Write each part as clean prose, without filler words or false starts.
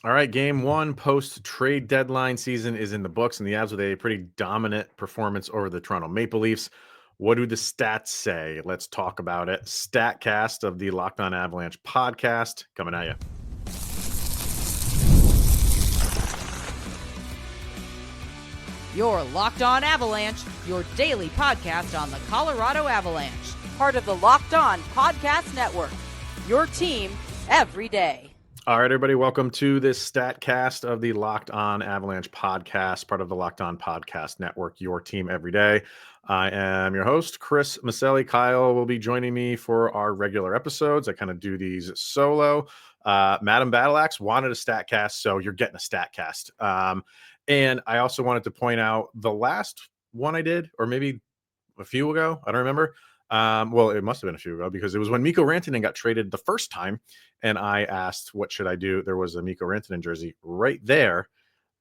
All right, game one post-trade deadline season is in the books, and the Avs with a pretty dominant performance over the Toronto Maple Leafs. What do the stats say? Let's talk about it. StatCast of the Locked On Avalanche podcast coming at you. Your Locked On Avalanche, your daily podcast on the Colorado Avalanche. Part of the Locked On Podcast Network. Your team every day. All right, everybody, welcome to this StatCast of the Locked On Avalanche podcast, part of the Locked On Podcast Network, your team every day. I am your host, Chris Maselli. Kyle will be joining me for our regular episodes. I kind of do these solo. Madam Battleaxe wanted a StatCast, so you're getting a StatCast. And I also wanted to point out the last one I did, or maybe a few ago, I don't remember. Well, it must have been a few ago because it was when Mikko Rantanen got traded the first time, and I asked, what should I do? There was a Mikko Rantanen jersey right there,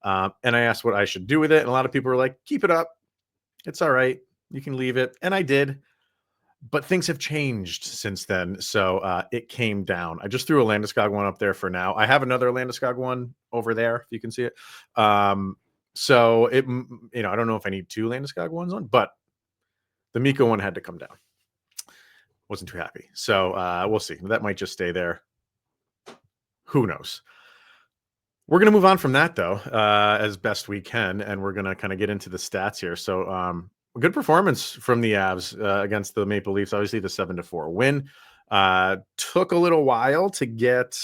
and I asked what I should do with it, and a lot of people were like, keep it up. It's all right. You can leave it, and I did, but things have changed since then, so it came down. I just threw a Landeskog one up there for now. I have another Landeskog one over there, if you can see it. So it, I don't know if I need two Landeskog ones on, but the Mikko one had to come down. Wasn't too happy. So we'll see. That might just stay there. Who knows? We're going to move on from that, though, as best we can. And we're going to kind of get into the stats here. So a good performance from the Avs against the Maple Leafs. Obviously, the 7-4 win. Took a little while to get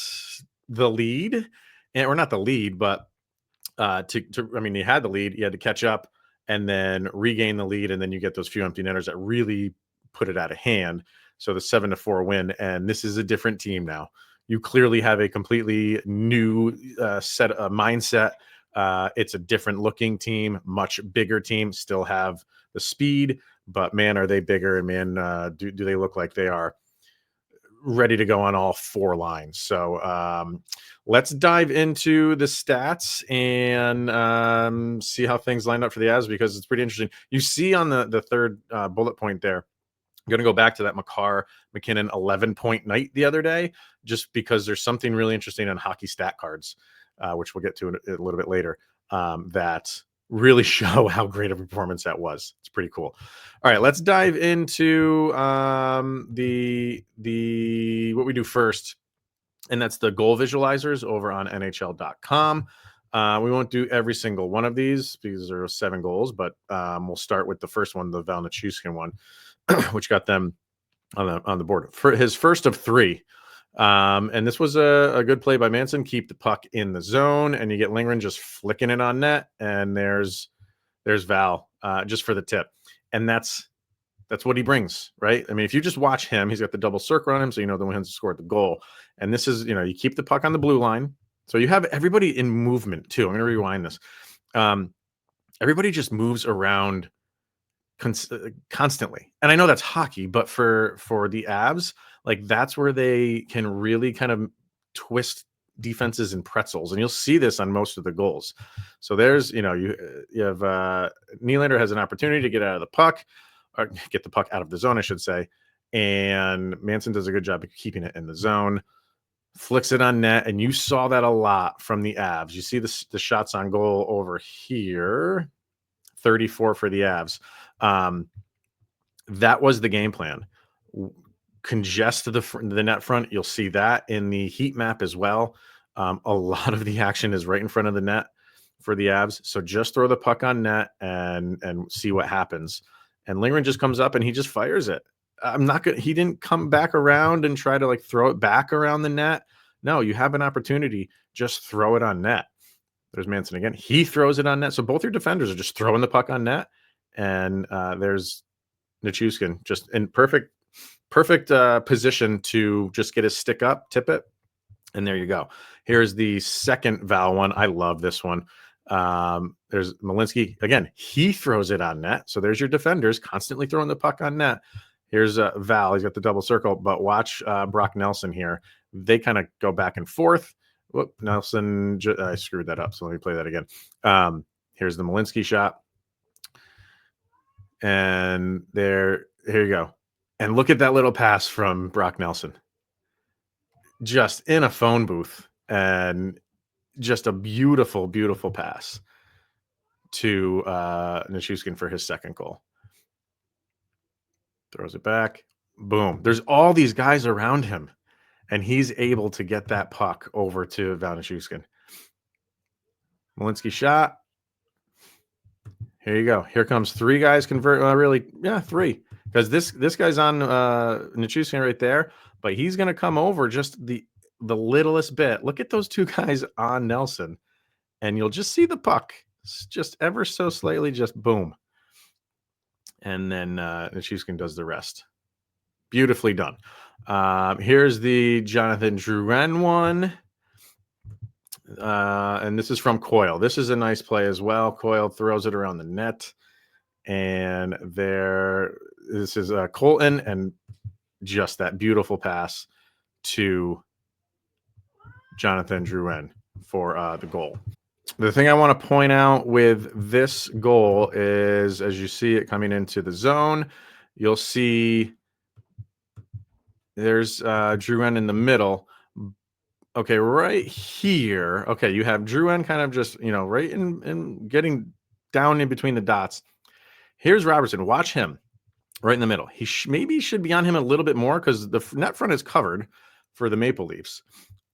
the lead. Or not the lead, but you had the lead. You had to catch up and then regain the lead. And then you get those few empty netters that really put it out of hand. So the 7-4 win, and this is a different team now. You clearly have a completely new mindset. It's a different looking team, much bigger team. Still have the speed, but man, are they bigger? And man, do they look like they are ready to go on all four lines? So let's dive into the stats and see how things line up for the Avs, because it's pretty interesting. You see on the third bullet point there, I'm going to go back to that McKinnon 11-point night the other day, just because there's something really interesting on hockey stat cards, which we'll get to a little bit later, that really show how great of a performance that was. It's pretty cool. All right, let's dive into the what we do first, and that's the goal visualizers over on NHL.com. We won't do every single one of these because there are 7 goals, but we'll start with the first one, the Val Nichushkin one, which got them on the board for his first of 3. And this was a good play by Manson. Keep the puck in the zone, and you get Lindgren just flicking it on net, and there's Val just for the tip. And that's what he brings, right? I mean, if you just watch him, he's got the double circle on him, so you know the one who scored the goal. And this is, you keep the puck on the blue line, so you have everybody in movement too. I'm going to rewind this. Everybody just moves around constantly, and I know that's hockey, but for the Avs, like, that's where they can really kind of twist defenses in pretzels, and you'll see this on most of the goals. So there's, you have Nylander has an opportunity to get out of the puck, or get the puck out of the zone, I should say, and Manson does a good job of keeping it in the zone, flicks it on net, and you saw that a lot from the Avs. You see the shots on goal over here, 34 for the Avs. That was the game plan. Congest the net front. You'll see that in the heat map as well. A lot of the action is right in front of the net for the Avs. So just throw the puck on net and see what happens. And Lindgren just comes up and he just fires it. He didn't come back around and try to throw it back around the net. No, you have an opportunity. Just throw it on net. There's Manson again. He throws it on net. So both your defenders are just throwing the puck on net. And there's Nichushkin just in perfect position to just get his stick up, tip it, and there you go. Here's the second Val one. I love this one. There's Malinsky again. He throws it on net. So there's your defenders constantly throwing the puck on net. Here's Val. He's got the double circle, but watch Brock Nelson here. They kind of go back and forth. Whoop, Nelson. I screwed that up. So let me play that again. Here's the Malinsky shot. And here you go. And look at that little pass from Brock Nelson. Just in a phone booth. And just a beautiful, beautiful pass to Nichushkin for his second goal. Throws it back. Boom. There's all these guys around him, and he's able to get that puck over to Nichushkin. Malinsky shot. Here you go. Here comes three guys convert. Three. Because this guy's on Nichushkin right there, but he's going to come over just the littlest bit. Look at those two guys on Nelson, and you'll just see the puck just ever so slightly, just boom. And then Nichushkin does the rest. Beautifully done. Here's the Jonathan Drouin one. And this is from Coyle. This is a nice play as well. Coyle throws it around the net. And this is Colton, and just that beautiful pass to Jonathan Drouin for the goal. The thing I want to point out with this goal is, as you see it coming into the zone, you'll see there's Drouin in the middle. Okay, right here. Okay, you have Drouin kind of just, right in getting down in between the dots. Here's Robertson. Watch him right in the middle. He maybe should be on him a little bit more because the net front is covered for the Maple Leafs.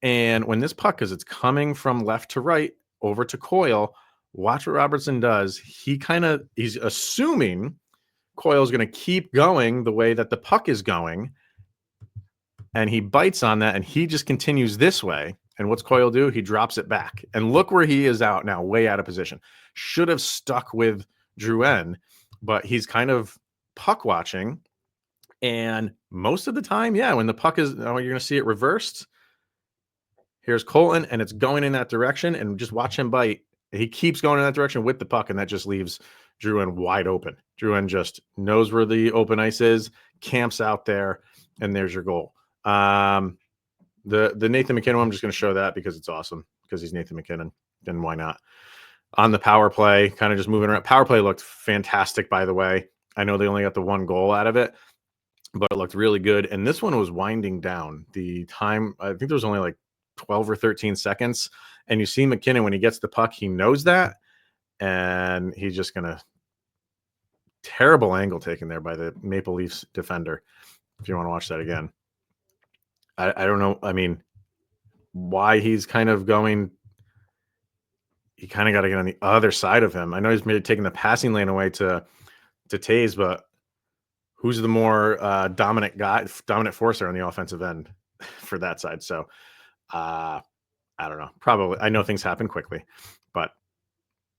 And when this puck, because it's coming from left to right over to Coyle, watch what Robertson does. He's assuming Coyle's going to keep going the way that the puck is going. And he bites on that, and he just continues this way. And what's Coyle do? He drops it back. And look where he is out now, way out of position. Should have stuck with Drouin, but he's kind of puck watching. And most of the time, when the puck is, you're going to see it reversed. Here's Colton, and it's going in that direction. And just watch him bite. He keeps going in that direction with the puck, and that just leaves Drouin wide open. Drouin just knows where the open ice is, camps out there, and there's your goal. The Nathan MacKinnon, I'm just going to show that because it's awesome, because he's Nathan MacKinnon. Then why not? On the power play, kind of just moving around. Power play looked fantastic, by the way. I know they only got the one goal out of it, but it looked really good. And this one was winding down. The time, I think there was only like 12 or 13 seconds. And you see MacKinnon, when he gets the puck, he knows that. And he's just going to, terrible angle taken there by the Maple Leafs defender. If you want to watch that again. I don't know. I mean, why he's kind of going. He kind of got to get on the other side of him. I know he's maybe taking the passing lane away to Taze, but who's the more dominant force there on the offensive end for that side? So I don't know. Probably. I know things happen quickly, but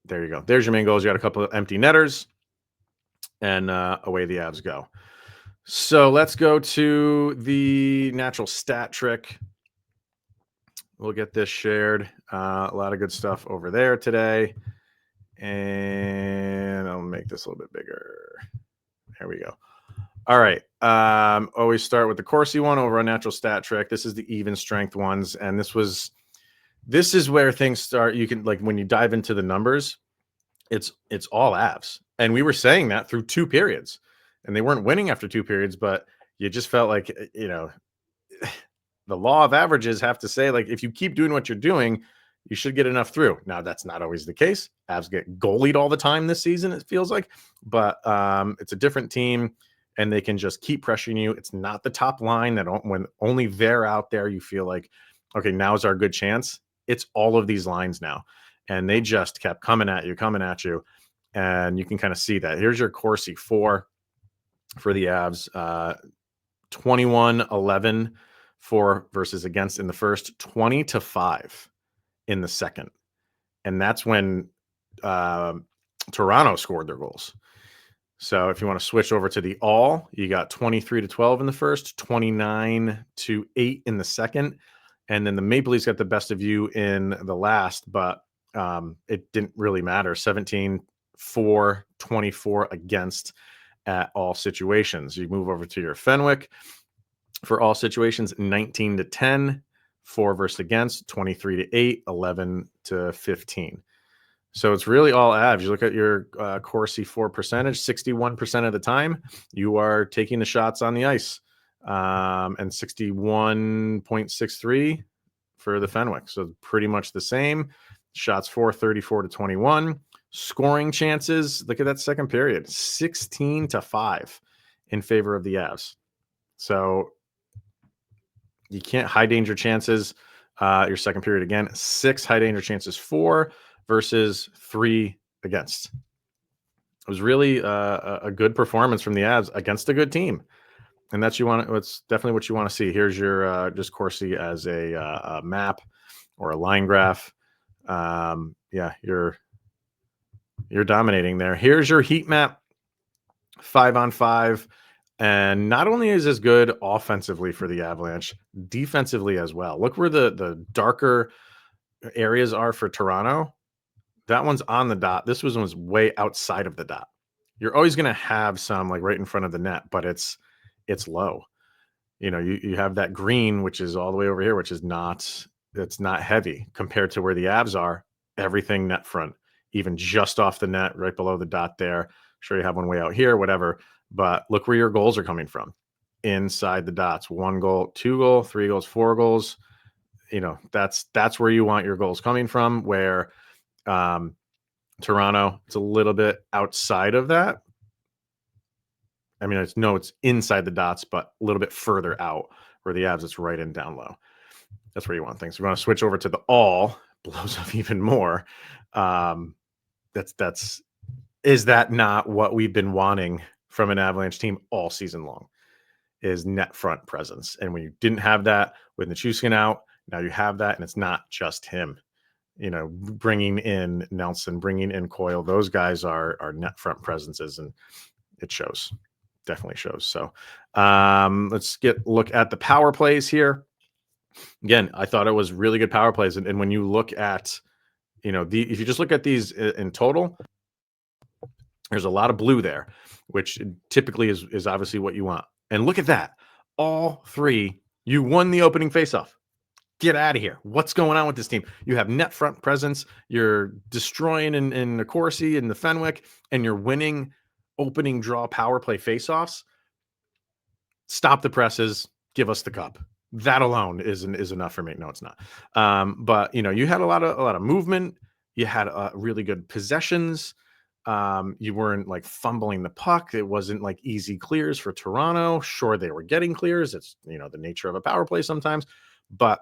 there you go. There's your main goals. You got a couple of empty netters, and away the Avs go. So let's go to the natural stat trick. We'll get this shared. A lot of good stuff over there today. And I'll make this a little bit bigger. There we go. All right. Always start with the Corsi one over on natural stat trick. This is the even strength ones. And this is where things start. You can, like, when you dive into the numbers, it's all Avs. And we were saying that through two periods. And they weren't winning after two periods, but you just felt like, the law of averages have to say, like, if you keep doing what you're doing, you should get enough through. Now, that's not always the case. Avs get goalied all the time this season, it feels like. But it's a different team, and they can just keep pressuring you. It's not the top line that when only they're out there, you feel like, okay, now's our good chance. It's all of these lines now. And they just kept coming at you. And you can kind of see that. Here's your Corsi 4 for the Avs. 21-11 for versus against in the first, 20-5 in the second. And that's when Toronto scored their goals. So if you want to switch over to the all, you got 23-12 in the first, 29-8 in the second. And then the Maple Leafs got the best of you in the last, but it didn't really matter. 17-4, 24 against at all situations. You move over to your Fenwick for all situations, 19-10, 4 versus against, 23-8, 11-15. So it's really all Avs. You look at your Corsi 4 percentage, 61% of the time, you are taking the shots on the ice. And 61.63% for the Fenwick. So pretty much the same. Shots for 34-21. Scoring chances, look at that second period, 16-5 in favor of the Avs. So you can't high danger chances. Your second period again, 6 high danger chances for versus 3 against. It was really a good performance from the Avs against a good team, and that's it's definitely what you want to see. Here's your just Corsi as a map or a line graph. Yeah, you're dominating there. Here's your heat map, 5-on-5. And not only is this good offensively for the Avalanche, defensively as well. Look where the darker areas are for Toronto. That one's on the dot. This was way outside of the dot. You're always going to have some like right in front of the net, but it's low. You know, you have that green, which is all the way over here, which is it's not heavy compared to where the Avs are. Everything net front, even just off the net, right below the dot there. Sure, you have one way out here, whatever. But look where your goals are coming from. Inside the dots. 1 goal, 2 goal, 3 goals, 4 goals. You know, that's where you want your goals coming from, where Toronto, it's a little bit outside of that. I mean, it's inside the dots, but a little bit further out, where the Avs, it's right in down low. That's where you want things. We want to switch over to the all, blows up even more. Is that not what we've been wanting from an Avalanche team all season long? Is net front presence. And when you didn't have that with Nichushkin out, now you have that, and it's not just him. You know, bringing in Nelson, bringing in Coyle, those guys are net front presences, and it shows. Definitely shows. So let's look at the power plays here. Again, I thought it was really good power plays. And when you look at, you know, if you just look at these in total, there's a lot of blue there, which typically is obviously what you want. And look at that. All 3, you won the opening faceoff. Get out of here. What's going on with this team? You have net front presence. You're destroying in the Corsi and the Fenwick, and you're winning opening draw power play faceoffs. Stop the presses. Give us the cup. That alone is enough for me. No, it's not. But you know, you had a lot of movement. You had really good possessions. You weren't like fumbling the puck. It wasn't like easy clears for Toronto. Sure, they were getting clears. It's, you know, the nature of a power play sometimes, but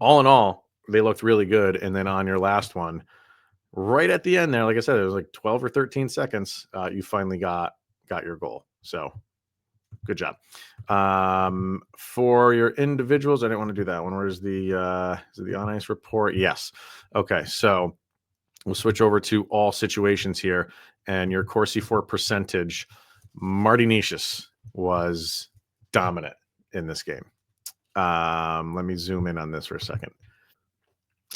all in all, they looked really good. And then on your last one, right at the end there, like I said, it was like 12 or 13 seconds. You finally got your goal. So good job. For your individuals, I didn't want to do that one. Where's the is it the on ice report? Yes. Okay. So we'll switch over to all situations here, and your Corsi for percentage. Marty Nishis was dominant in this game. Let me zoom in on this for a second.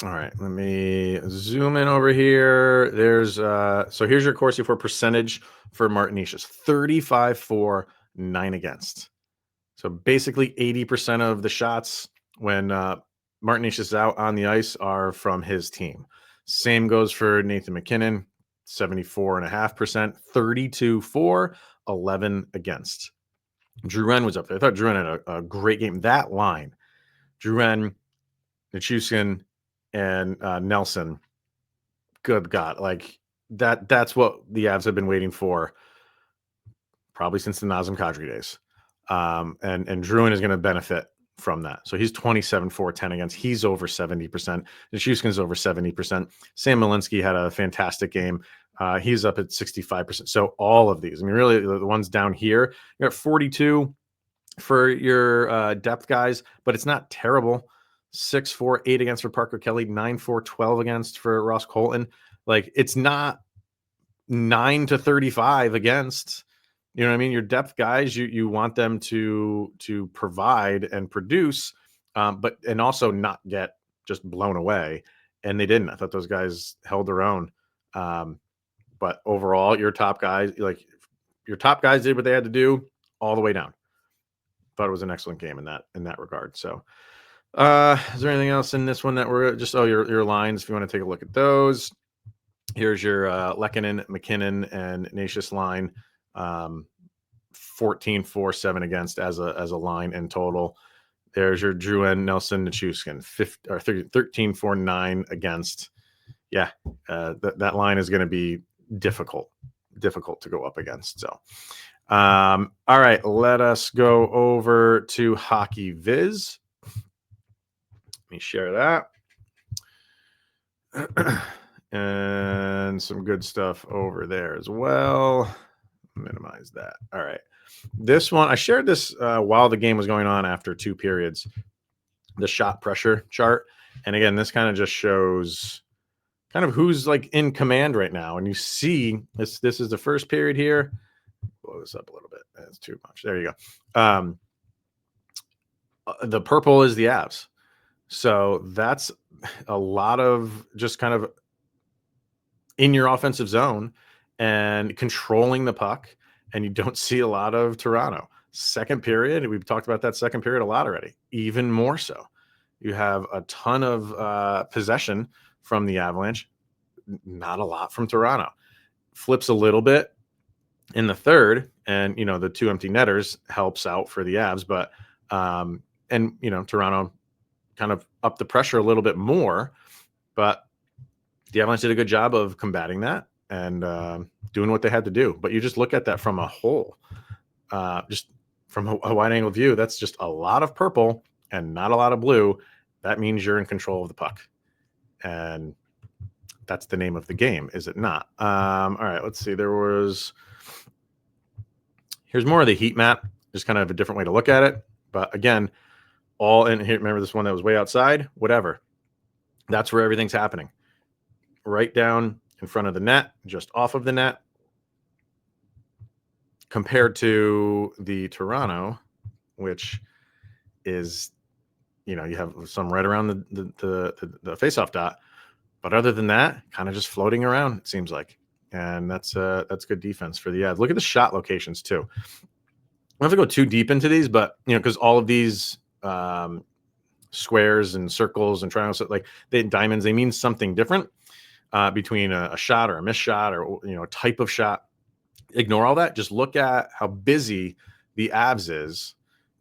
All right, let me zoom in over here. There's so here's your Corsi for percentage for Martin Nishis. 35 for, 9 against. So basically 80% of the shots when Martin Nishis is out on the ice are from his team. Same goes for Nathan MacKinnon, 74.5%, 32 for, 11 against. Drew Wren was up there. I thought Drew Wren had a great game. That line, Drew Wren, Nichushkin, and Nelson, good God, like that's what the Avs have been waiting for probably since the Nazem Kadri days. And Drew Wren is going to benefit from that. So he's 27 for, 10 against. He's over 70%. Nichushkin's over 70%. Sam Malinsky had a fantastic game. He's up at 65%. So all of these, I mean, really the ones down here, you're at 42 for your depth guys, but it's not terrible. 6 for, 8 against for Parker Kelly, 9 for, 12 against for Ross Colton. Like, it's not 9-35 against. You know what I mean? Your depth guys, you want them to provide and produce, but also not get just blown away. And they didn't. I thought those guys held their own. But overall, your top guys did what they had to do all the way down. Thought it was an excellent game in that regard. So, is there anything else in this one that we're just your lines? If you want to take a look at those, here's your Lehkonen, McKinnon, and Nashis line. 14 for, 7 against as a line in total. There's your Drew Nelson Nichushkin, 13-4-9 against. Yeah, that line is going to be difficult to go up against. So, all right, let us go over to Hockey Viz. Let me share that. And some good stuff over there as well. Minimize that. All right. This one, I shared this while the game was going on after 2 periods, the shot pressure chart. And again, this kind of just shows kind of who's like in command right now. And you see this is the first period here. Blow this up a little bit. That's too much. There you go. The purple is the Avs. So that's a lot of just kind of in your offensive zone and controlling the puck. And you don't see a lot of Toronto. Second period, we've talked about that second period a lot already, even more so. You have a ton of possession from the Avalanche, not a lot from Toronto. Flips a little bit in the third, and, the 2 empty netters helps out for the Avs, but, Toronto kind of upped the pressure a little bit more, but the Avalanche did a good job of combating that and doing what they had to do. But you just look at that from a whole, just from a wide angle view, that's just a lot of purple and not a lot of blue. That means you're in control of the puck. And that's the name of the game, is it not? All right, let's see. Here's more of the heat map, just kind of a different way to look at it. But again, all in here, remember this one that was way outside? Whatever. That's where everything's happening. Right down in front of the net, just off of the net, compared to the Toronto, which is, you have some right around the faceoff dot, but other than that, kind of just floating around, it seems like, and that's good defense for the Avs. Look at the shot locations too. I don't have to go too deep into these, but because all of these squares and circles and triangles, like the diamonds, they mean something different. Between a shot or a missed shot or a type of shot. Ignore all that. Just look at how busy the Avs is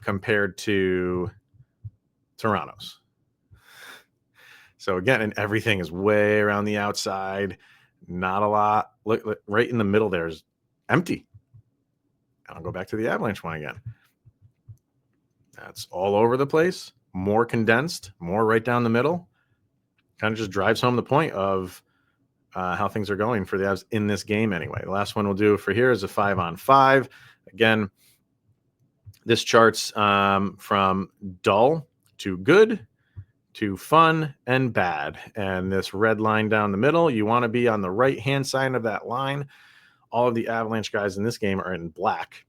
compared to Toronto's. So again, and everything is way around the outside. Not a lot. Look right in the middle there is empty. I'll go back to the Avalanche one again. That's all over the place. More condensed, more right down the middle. Kind of just drives home the point of how things are going for the Avs in this game anyway. The last one we'll do for here is a 5-on-5. Again, this chart's from dull to good to fun and bad. And this red line down the middle, you want to be on the right-hand side of that line. All of the Avalanche guys in this game are in black,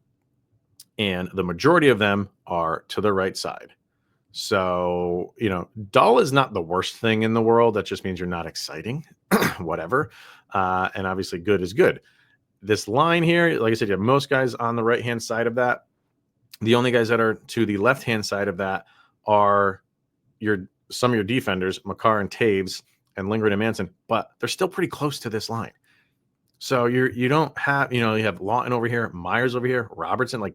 and the majority of them are to the right side. So, dull is not the worst thing in the world. That just means you're not exciting, whatever. And obviously good is good. This line here, like I said, you have most guys on the right-hand side of that. The only guys that are to the left-hand side of that are some of your defenders, Makar and Taves and Lindgren and Manson, but they're still pretty close to this line. So you don't have, you have Lawton over here, Myers over here, Robertson, like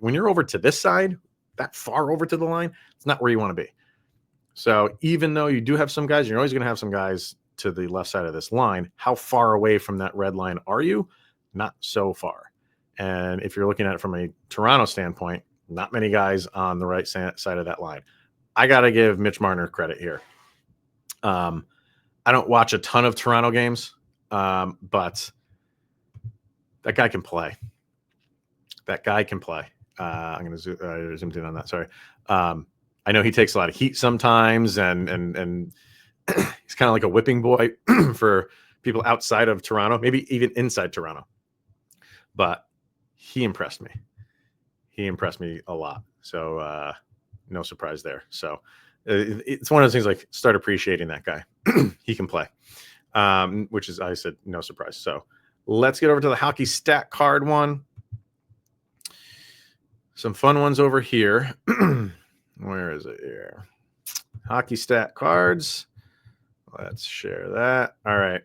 when you're over to this side, that far over to the line, it's not where you want to be. So even though you do have some guys, you're always going to have some guys to the left side of this line. How far away from that red line are you? Not so far. And if you're looking at it from a Toronto standpoint, not many guys on the right side of that line. I got to give Mitch Marner credit here. I don't watch a ton of Toronto games, but that guy can play. I'm going to zoom in on that. Sorry. I know he takes a lot of heat sometimes, and he's kind of like a whipping boy for people outside of Toronto, maybe even inside Toronto. But he impressed me. He impressed me a lot. So no surprise there. So it's one of those things, like, start appreciating that guy. He can play, which is, I said, no surprise. So let's get over to the hockey stat card one. Some fun ones over here. Where is it here? Hockey stat cards. Let's share that. All right.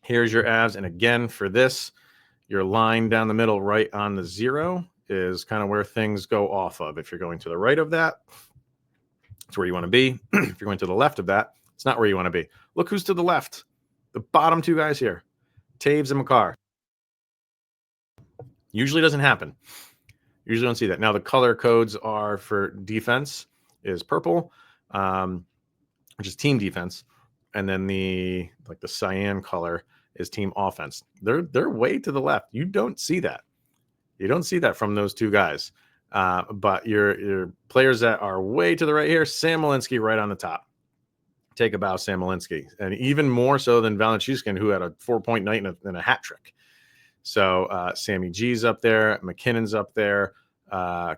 Here's your Avs. And again, for this, your line down the middle right on the 0 is kind of where things go off of. If you're going to the right of that, It's where you want to be. If you're going to the left of that, it's not where you want to be. Look who's to the left. The bottom two guys here, Taves and Makar. Usually doesn't happen. Usually don't see that. Now the color codes are for defense is purple, which is team defense, and then the cyan color is team offense. They're way to the left. You don't see that. You don't see that from those two guys. But your players that are way to the right here, Sam Malinsky right on the top. Take a bow, Sam Malinsky, and even more so than Valenchushkin, who had a 4-point night and a hat trick. So Sammy G's up there, McKinnon's up there,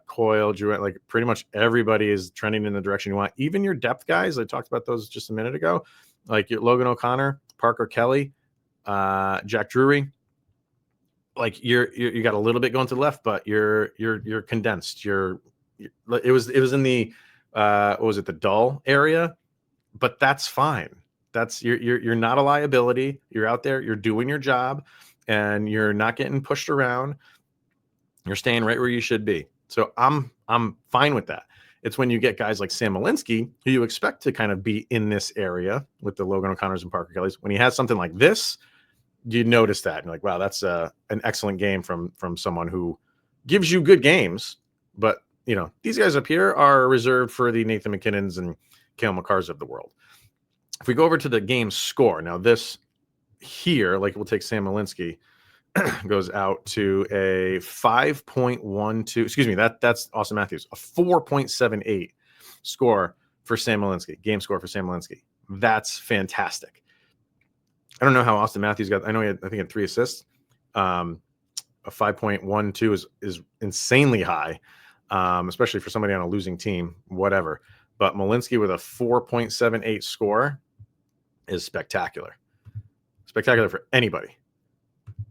Coyle, Drew, like pretty much everybody is trending in the direction you want. Even your depth guys, I talked about those just a minute ago, like your Logan O'Connor, Parker Kelly, Jack Drury. Like you got a little bit going to the left, but you're condensed. It was in the what was it, the dull area, but that's fine. That's you're not a liability. You're out there, you're doing your job, and you're not getting pushed around. You're staying right where you should be. So I'm fine with that. It's when you get guys like Sam Malinsky, who you expect to kind of be in this area with the Logan O'Connors and Parker Kellys. When he has something like this, you notice that and you're like, wow, that's an excellent game from someone who gives you good games. But these guys up here are reserved for the Nathan McKinnons and Cale Makars of the world. If we go over to the game score, now this here, like we'll take Sam Malinsky, goes out to a 5.12. Excuse me, that's Austin Matthews, a 4.78 score for Sam Malinsky, game score for Sam Malinsky. That's fantastic. I don't know how Austin Matthews got. I know he had 3 assists. A 5.12 is insanely high, especially for somebody on a losing team. Whatever, but Malinsky with a 4.78 score is spectacular. Spectacular for anybody,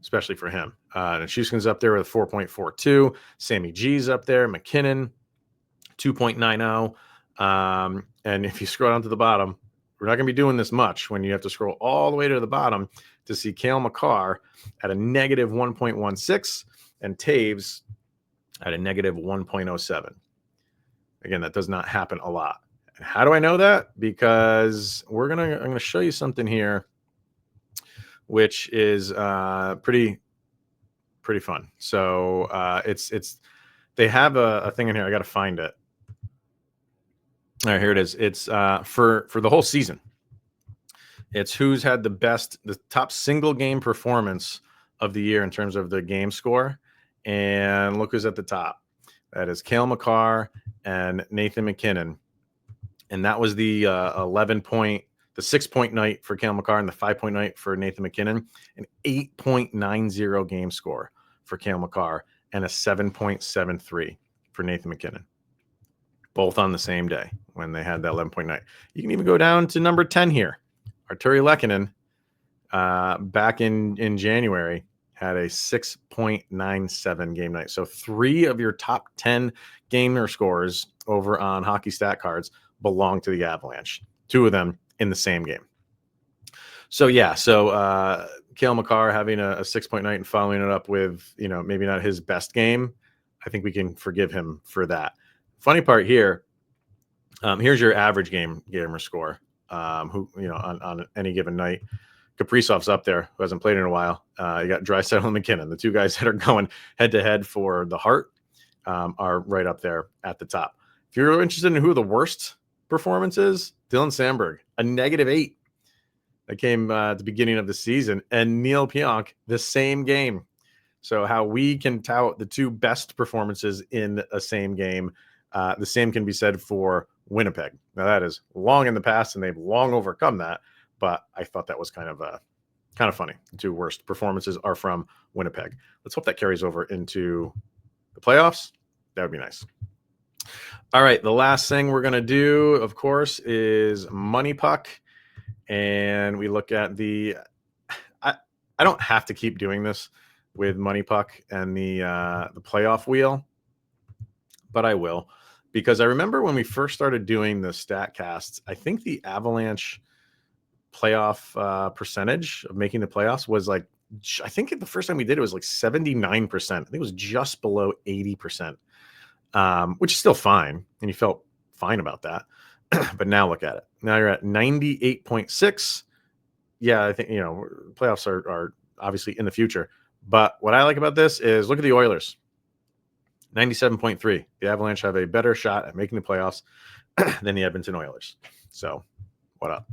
especially for him. And Shuskin's up there with a 4.42. Sammy G's up there. McKinnon, 2.90. And if you scroll down to the bottom, we're not going to be doing this much when you have to scroll all the way to the bottom to see Cale Makar at a negative 1.16 and Taves at a negative 1.07. Again, that does not happen a lot. And how do I know that? Because I'm going to show you something here, which is pretty fun. So they have a thing in here. I got to find it. All right, here it is. It's for the whole season. It's who's had the top single game performance of the year in terms of the game score. And look who's at the top. That is Cale Makar and Nathan McKinnon. And that was the 6-point night for Cale Makar and the 5-point night for Nathan McKinnon. An 8.90 game score for Cale Makar and a 7.73 for Nathan McKinnon. Both on the same day when they had that 11-point night. You can even go down to number 10 here. Arturi Lehkonen, back in January, had a 6.97 game night. So 3 of your top 10 gamer scores over on Hockey Stat Cards belong to the Avalanche. 2 of them in the same game. So Cale Makar having a 6-point night and following it up with, maybe not his best game. I think we can forgive him for that. Funny part here, here's your average gamer score. Who on any given night, Kaprizov's up there, who hasn't played in a while. You got Draisaitl and McKinnon, the 2 guys that are going head to head for the Hart, are right up there at the top. If you're interested in who the worst performance is, Dylan Sandberg, a -8 that came at the beginning of the season, and Neil Pionk, the same game. So how we can tout the 2 best performances in a same game. The same can be said for Winnipeg. Now that is long in the past, and they've long overcome that. But I thought that was kind of funny. The 2 worst performances are from Winnipeg. Let's hope that carries over into the playoffs. That would be nice. All right, the last thing we're going to do, of course, is Money Puck, and we look at the. I don't have to keep doing this with Money Puck and the playoff wheel, but I will. Because I remember when we first started doing the StatCasts, I think the Avalanche playoff percentage of making the playoffs was I think the first time we did it was 79%. I think it was just below 80%, which is still fine. And you felt fine about that. But now look at it. Now you're at 98.6. Yeah, I think, playoffs are obviously in the future. But what I like about this is look at the Oilers. 97.3. The Avalanche have a better shot at making the playoffs than the Edmonton Oilers. So what up?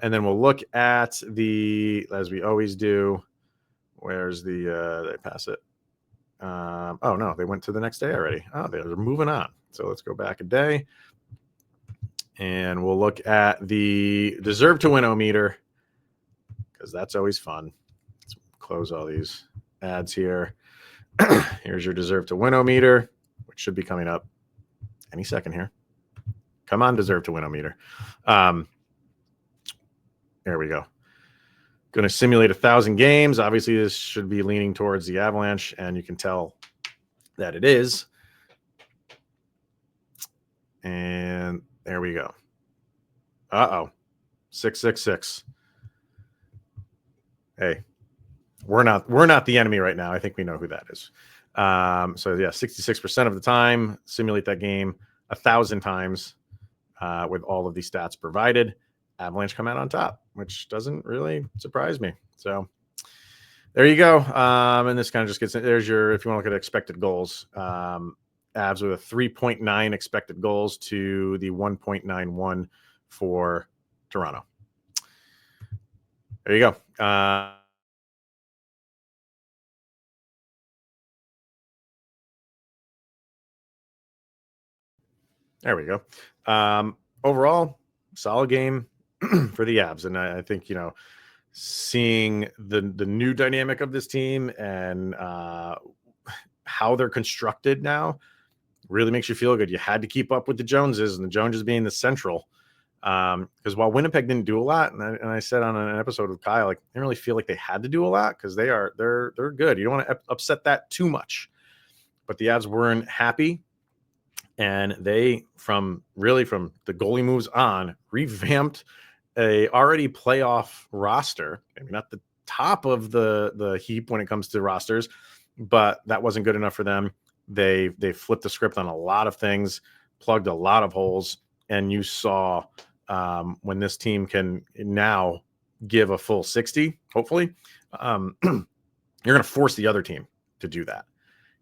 And then we'll look at as we always do, where's did I pass it? Oh, no, they went to the next day already. Oh, they're moving on. So let's go back a day. And we'll look at the deserve to win-o-meter, because that's always fun. Let's close all these ads here. Here's your deserve to win-o-meter, which should be coming up any second here. Come on, deserve to win-o-meter. There we go. Going to simulate 1,000 games. Obviously, this should be leaning towards the Avalanche, and you can tell that it is. And there we go. 666. Hey, we're not the enemy right now. I think we know who that is. So yeah, 66% of the time, simulate that game 1,000 times with all of these stats provided. Avalanche come out on top, which doesn't really surprise me. So there you go. And this kind of just gets there's your, if you want to look at expected goals, Avs with a 3.9 expected goals to the 1.91 for Toronto. There you go. There we go. Overall, solid game for the Avs. And I think, seeing the new dynamic of this team and how they're constructed now really makes you feel good. You had to keep up with the Joneses, and the Joneses being the central. Because while Winnipeg didn't do a lot, and I said on an episode with Kyle, like, I didn't really feel like they had to do a lot because they're good. You don't want to upset that too much. But the Avs weren't happy. And they, from the goalie moves on, revamped a already playoff roster. Maybe not the top of the heap when it comes to rosters, but that wasn't good enough for them. They flipped the script on a lot of things, plugged a lot of holes, and you saw when this team can now give a full 60, hopefully, you're going to force the other team to do that.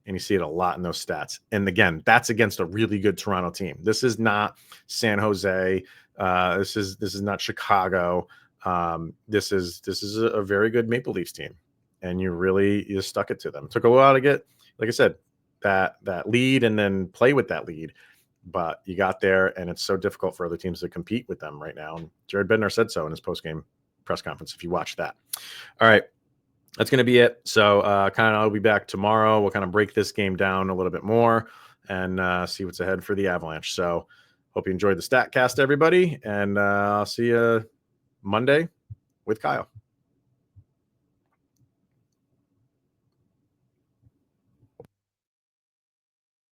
And you see it a lot in those stats. And again, that's against a really good Toronto team. This is not San Jose. This is not Chicago. This is a very good Maple Leafs team. And you stuck it to them. It took a while to get, like I said, that lead and then play with that lead. But you got there, and it's so difficult for other teams to compete with them right now. And Jared Bednar said so in his post-game press conference, if you watch that. All right. That's going to be it. So I'll be back tomorrow. We'll kind of break this game down a little bit more and see what's ahead for the Avalanche. So hope you enjoyed the StatCast, everybody. And I'll see you Monday with Kyle.